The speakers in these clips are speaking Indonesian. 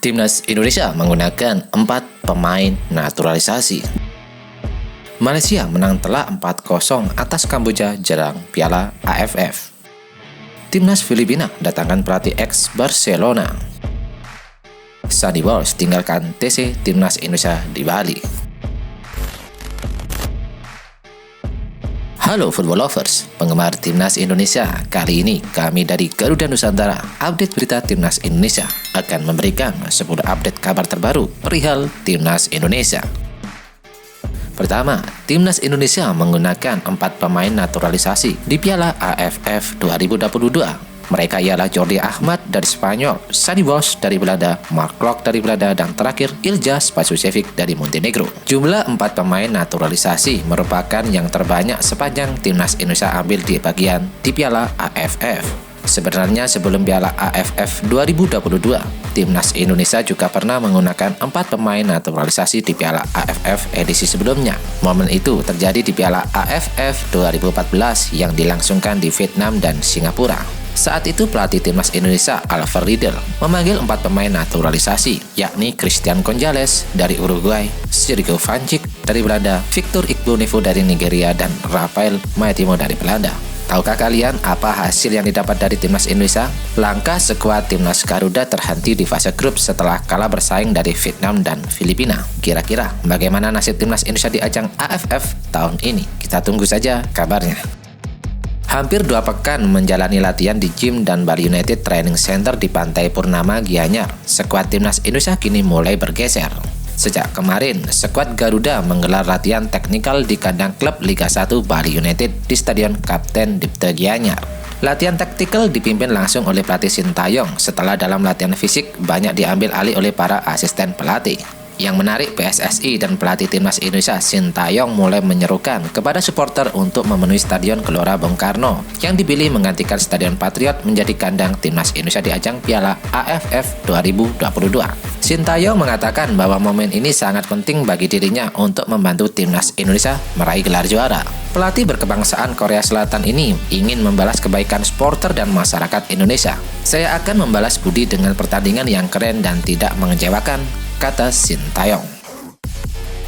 Timnas Indonesia menggunakan 4 pemain naturalisasi. Malaysia menang telak 4-0 atas Kamboja jelang Piala AFF. Timnas Filipina datangkan pelatih ex Barcelona. Sunny Walsh tinggalkan TC Timnas Indonesia di Bali. Halo football lovers, penggemar Timnas Indonesia. Kali ini kami dari Garuda Nusantara, update berita Timnas Indonesia, akan memberikan 10 update kabar terbaru perihal Timnas Indonesia. Pertama, Timnas Indonesia menggunakan 4 pemain naturalisasi di Piala AFF 2022. Mereka ialah Jordi Ahmad dari Spanyol, Sunny Walsh dari Belanda, Mark Klok dari Belanda, dan terakhir Ilja Spasujevic dari Montenegro. Jumlah 4 pemain naturalisasi merupakan yang terbanyak sepanjang Timnas Indonesia ambil di bagian di Piala AFF. Sebenarnya sebelum Piala AFF 2022, Timnas Indonesia juga pernah menggunakan 4 pemain naturalisasi di Piala AFF edisi sebelumnya. Momen itu terjadi di Piala AFF 2014 yang dilangsungkan di Vietnam dan Singapura. Saat itu pelatih Timnas Indonesia Oliver Riedel memanggil 4 pemain naturalisasi, yakni Christian Gonzalez dari Uruguay, Sergio Vancic dari Belanda, Victor Igbonevo dari Nigeria, dan Rafael Maitimo dari Belanda. Tahukah kalian apa hasil yang didapat dari Timnas Indonesia? Langkah skuad Timnas Garuda terhenti di fase grup setelah kalah bersaing dari Vietnam dan Filipina. Kira-kira bagaimana nasib Timnas Indonesia di ajang AFF tahun ini? Kita tunggu saja kabarnya. Hampir 2 pekan menjalani latihan di gym dan Bali United Training Center di Pantai Purnama, Gianyar, skuad Timnas Indonesia kini mulai bergeser. Sejak kemarin, skuad Garuda menggelar latihan teknikal di kandang klub Liga 1 Bali United di Stadion Kapten Dipte Gianyar. Latihan taktikal dipimpin langsung oleh pelatih Sintayong setelah dalam latihan fisik banyak diambil alih oleh para asisten pelatih. Yang menarik, PSSI dan pelatih Timnas Indonesia Sintayong mulai menyerukan kepada supporter untuk memenuhi Stadion Gelora Bung Karno yang dipilih menggantikan Stadion Patriot menjadi kandang Timnas Indonesia di ajang Piala AFF 2022. Sintayong mengatakan bahwa momen ini sangat penting bagi dirinya untuk membantu Timnas Indonesia meraih gelar juara. Pelatih berkebangsaan Korea Selatan ini ingin membalas kebaikan supporter dan masyarakat Indonesia. Saya akan membalas budi dengan pertandingan yang keren dan tidak mengecewakan, kata Sintayong.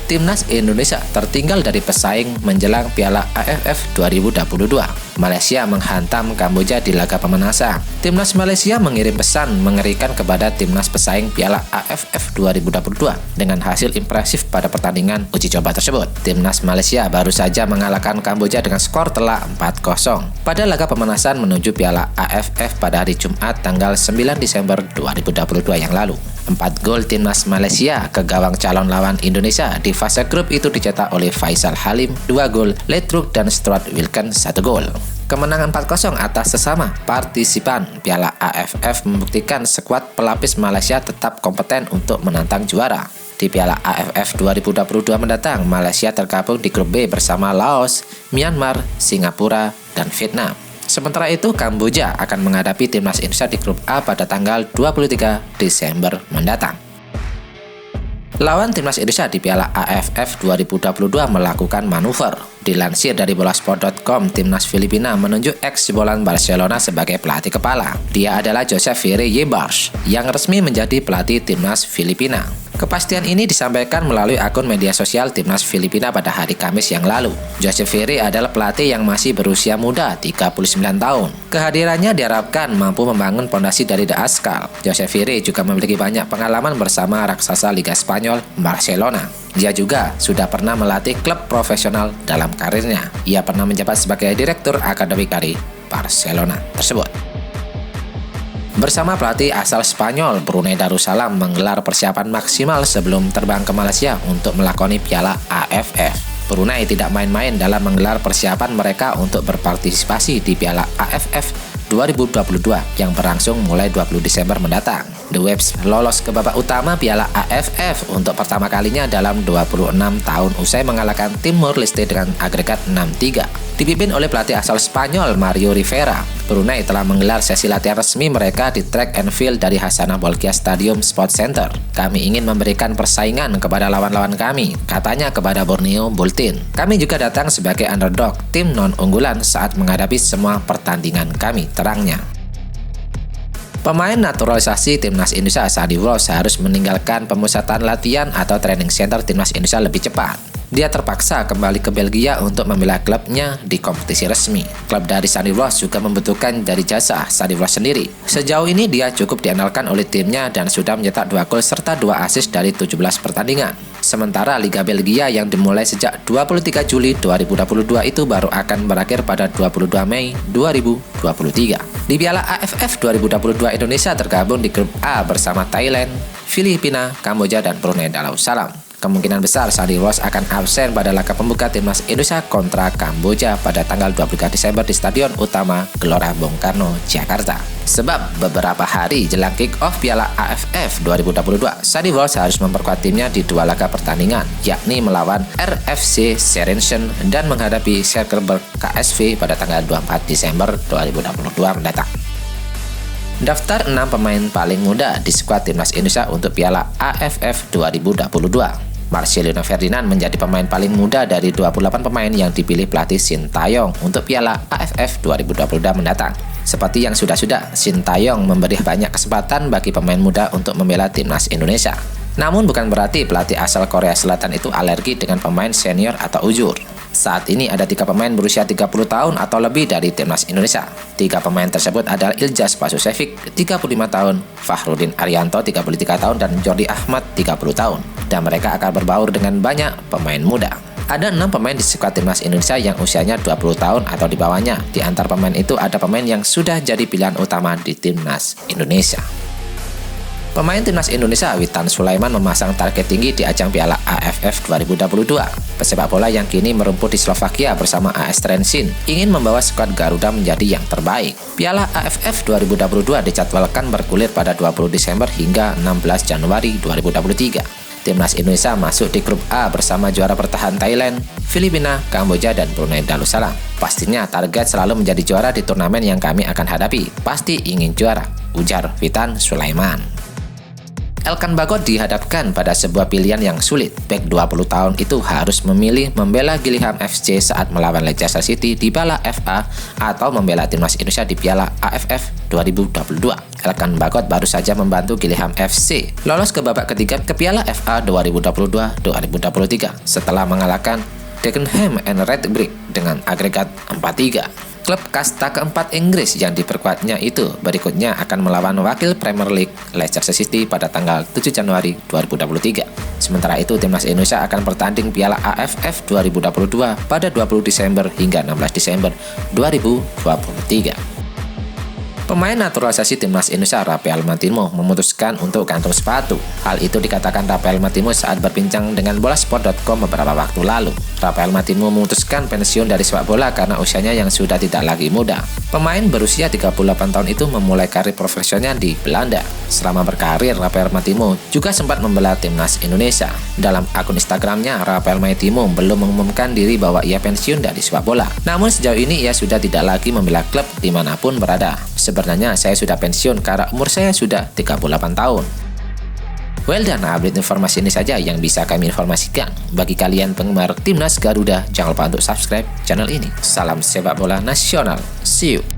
Timnas Indonesia tertinggal dari pesaing menjelang Piala AFF 2022. Malaysia menghantam Kamboja di laga pemanasan. Timnas Malaysia mengirim pesan mengerikan kepada timnas pesaing Piala AFF 2022 dengan hasil impresif pada pertandingan uji coba tersebut. Timnas Malaysia baru saja mengalahkan Kamboja dengan skor telak 4-0 pada laga pemanasan menuju Piala AFF pada hari Jumat tanggal 9 Desember 2022 yang lalu. 4 gol Timnas Malaysia ke gawang calon lawan Indonesia di fase grup itu dicetak oleh Faisal Halim 2 gol, Letruk dan Stuart Wilkins 1 gol. Kemenangan 4-0 atas sesama partisipan Piala AFF membuktikan skuad pelapis Malaysia tetap kompeten untuk menantang juara. Di Piala AFF 2022 mendatang, Malaysia tergabung di grup B bersama Laos, Myanmar, Singapura, dan Vietnam. Sementara itu, Kamboja akan menghadapi Timnas Indonesia di grup A pada tanggal 23 Desember mendatang. Lawan Timnas Indonesia di Piala AFF 2022 melakukan manuver. Dilansir dari bolasport.com, Timnas Filipina menunjuk ex-jebolan Barcelona sebagai pelatih kepala. Dia adalah Josep Ferry Yebars yang resmi menjadi pelatih Timnas Filipina. Kepastian ini disampaikan melalui akun media sosial Timnas Filipina pada hari Kamis yang lalu. Josep Ferry adalah pelatih yang masih berusia muda, 39 tahun. Kehadirannya diharapkan mampu membangun pondasi dari The Askal. Josep Ferry juga memiliki banyak pengalaman bersama raksasa Liga Spanyol, Barcelona. Dia juga sudah pernah melatih klub profesional dalam karirnya. Ia pernah menjabat sebagai direktur akademik dari Barcelona tersebut. Bersama pelatih asal Spanyol, Brunei Darussalam menggelar persiapan maksimal sebelum terbang ke Malaysia untuk melakoni Piala AFF. Brunei tidak main-main dalam menggelar persiapan mereka untuk berpartisipasi di Piala AFF 2022 yang berlangsung mulai 20 Desember mendatang. The Waves lolos ke babak utama Piala AFF untuk pertama kalinya dalam 26 tahun usai mengalahkan Timor Leste dengan agregat 6-3. Dipimpin oleh pelatih asal Spanyol Mario Rivera, Brunei telah menggelar sesi latihan resmi mereka di track and field dari Hasanah Bolkiah Stadium Sports Center. Kami ingin memberikan persaingan kepada lawan-lawan kami, katanya kepada Borneo Bulletin. Kami juga datang sebagai underdog, tim non-unggulan saat menghadapi semua pertandingan kami, terangnya. Pemain naturalisasi Timnas Indonesia Sandi Wros harus meninggalkan pemusatan latihan atau training center Timnas Indonesia lebih cepat. Dia terpaksa kembali ke Belgia untuk membela klubnya di kompetisi resmi. Klub dari Sandi Wros juga membutuhkan dari jasa Sandi Wros sendiri. Sejauh ini dia cukup diandalkan oleh timnya dan sudah mencetak 2 gol serta 2 assist dari 17 pertandingan. Sementara Liga Belgia yang dimulai sejak 23 Juli 2022 itu baru akan berakhir pada 22 Mei 2023. Di Piala AFF 2022 Indonesia tergabung di grup A bersama Thailand, Filipina, Kamboja, dan Brunei Darussalam. Kemungkinan besar Sandi Wros akan absen pada laga pembuka Timnas Indonesia kontra Kamboja pada tanggal 23 Desember di Stadion Utama Gelora Bung Karno, Jakarta. Sebab beberapa hari jelang kick-off Piala AFF 2022, Sandi Wros harus memperkuat timnya di 2 laga pertandingan, yakni melawan RFC Serensen dan menghadapi Schalke KSV pada tanggal 24 Desember 2022 mendatang. Daftar 6 pemain paling muda di skuad Timnas Indonesia untuk Piala AFF 2022. Marcelino Ferdinand menjadi pemain paling muda dari 28 pemain yang dipilih pelatih Shin Tae-yong untuk Piala AFF 2022 mendatang. Seperti yang sudah-sudah, Shin Tae-yong memberi banyak kesempatan bagi pemain muda untuk membela Timnas Indonesia. Namun bukan berarti pelatih asal Korea Selatan itu alergi dengan pemain senior atau ujur. Saat ini ada 3 pemain berusia 30 tahun atau lebih dari Timnas Indonesia. 3 pemain tersebut adalah Iljaz Pasusevic, 35 tahun, Fahrudin Arianto, 33 tahun, dan Jordi Ahmad, 30 tahun. Dan mereka akan berbaur dengan banyak pemain muda. Ada 6 pemain di skuad Timnas Indonesia yang usianya 20 tahun atau di bawahnya. Di antara pemain itu ada pemain yang sudah jadi pilihan utama di Timnas Indonesia. Pemain Timnas Indonesia Witan Sulaiman memasang target tinggi di ajang Piala AFF 2022. Pesepak bola yang kini merumput di Slovakia bersama AS Trenčín ingin membawa skuad Garuda menjadi yang terbaik. Piala AFF 2022 dijadwalkan bergulir pada 20 Desember hingga 16 Januari 2023. Timnas Indonesia masuk di grup A bersama juara bertahan Thailand, Filipina, Kamboja, dan Brunei Darussalam. Pastinya target selalu menjadi juara di turnamen yang kami akan hadapi. Pasti ingin juara, ujar Witan Sulaiman. Elkan Bagot dihadapkan pada sebuah pilihan yang sulit. Bek 20 tahun itu harus memilih membela Gillingham FC saat melawan Leicester City di Piala FA atau membela Timnas Indonesia di Piala AFF 2022. Elkan Bagot baru saja membantu Gillingham FC lolos ke babak ketiga ke Piala FA 2022-2023 setelah mengalahkan Dagenham and Redbridge dengan agregat 4-3. Klub kasta keempat Inggris yang diperkuatnya itu berikutnya akan melawan wakil Premier League Leicester City pada tanggal 7 Januari 2023. Sementara itu, Timnas Indonesia akan bertanding Piala AFF 2022 pada 20 Desember hingga 16 Desember 2023. Pemain naturalisasi Timnas Indonesia Rafael Martimo memutuskan untuk gantung sepatu. Hal itu dikatakan Rafael Martimo saat berbincang dengan Bolasport.com beberapa waktu lalu. Rafael Martimo memutuskan pensiun dari sepak bola karena usianya yang sudah tidak lagi muda. Pemain berusia 38 tahun itu memulai karir profesionalnya di Belanda. Selama berkarir, Rafael Martimo juga sempat membela Timnas Indonesia. Dalam akun Instagramnya, Rafael Martimo belum mengumumkan diri bahwa ia pensiun dari sepak bola. Namun sejauh ini ia sudah tidak lagi membela klub dimanapun berada. Sebenarnya saya sudah pensiun karena umur saya sudah 38 tahun. Well, dan update informasi ini saja yang bisa kami informasikan. Bagi kalian penggemar Timnas Garuda, jangan lupa untuk subscribe channel ini. Salam sepak bola nasional. See you.